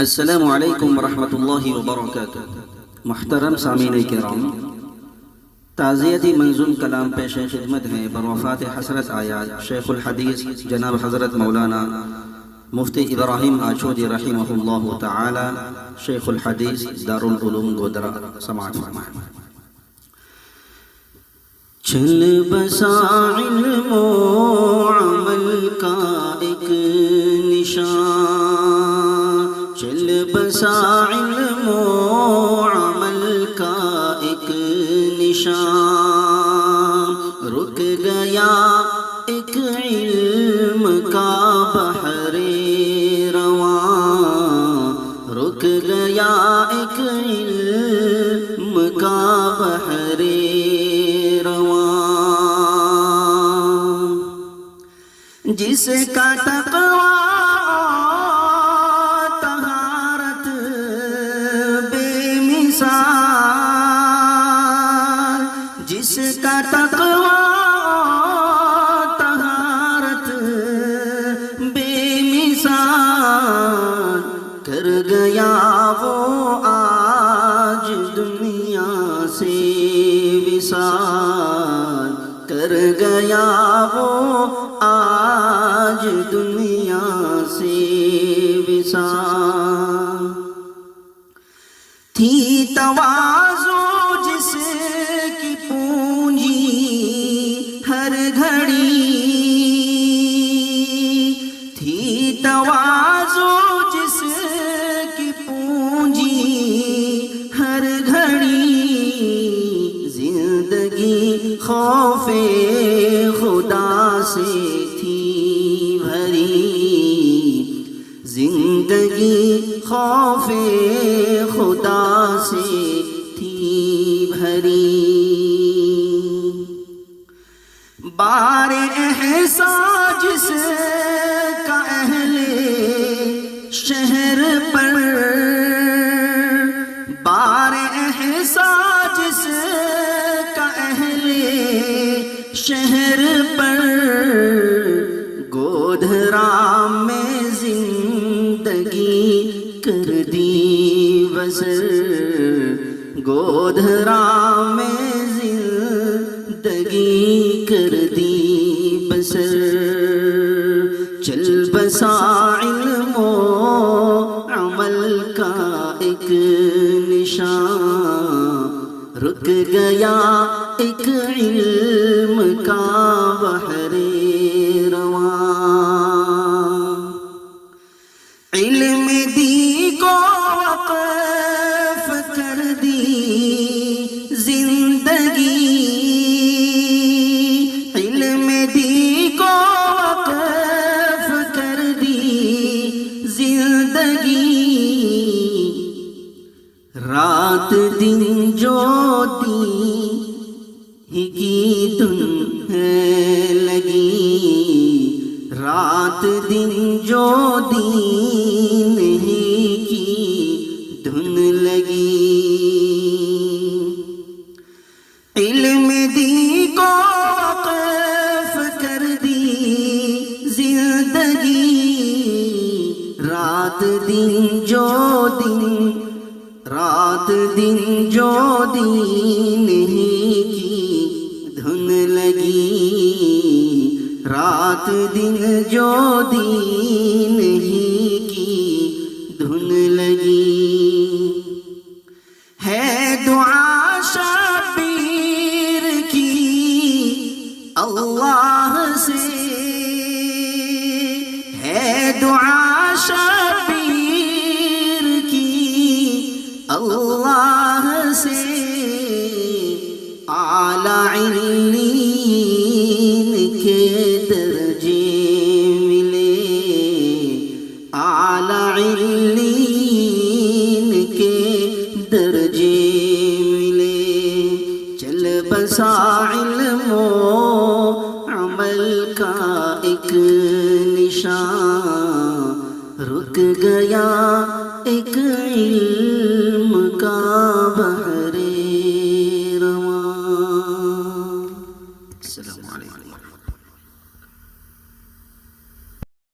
السلام علیکم ورحمۃ اللہ وبرکاتہ۔ محترم سامعین کرام، تعزیتی منظوم کلام پیش خدمت ہیں بروفات حسرت آیات شیخ الحدیث جناب حضرت مولانا مفتی ابراہیم آچودی رحمہ اللہ تعالی، شیخ الحدیث دارالعلوم گودرہ، سماعت فرمائیں۔ چل بسا علم و عمل کا ایک نشان، چل بسا علم و عمل کا ایک نشان، رک گیا ایک علم کا بحر رواں، رک گیا ایک علم کا بحر رواں، جس کا تقویٰ طہارت بے مثال، جس کا تقویٰ طہارت بے مثال، کر گیا وہ آج دنیا سے وصال، کر گیا وہ آج دنیا سے وصال۔ تھی تواضع جس کی پونجی ہر گھڑی، تھی تواضع جس کی پونجی ہر گھڑی، زندگی خوف خدا سے تھی بھری، زندگی خوف خدا سے تھی بھری، بار احساس جس کا اہل شہر پر، بار احساس جس کا اہل شہر پر، گودھرا میں زندگی کر دی بسر، گودھرا میں زندگی کر دی بسر، چل بسا علم و عمل کا ایک نشان، رک گیا ایک علم کا بحر رواں، علم دی کو وقف کر دی زندگی، علم دی کو وقف کر دی زندگی، رات دن جو ہی کی دھن ہے لگی، رات دن جو دین ہی کی دھن لگی، علم دی کو وقف کر دی زندگی، رات دن جو دن، رات دن جو دین ہی کی دھن لگی، رات دن جو دین ہی کی دھن لگی، ہے دعا شبیر کی اللہ سے، ہے دعا شبیر کی اللہ سے، اعلیٰ علیین کے درجے ملے، اعلیٰ علیین کے درجے ملے، چل بسا علم و عمل کا ایک نشان، رک گیا ایک علم کا بحر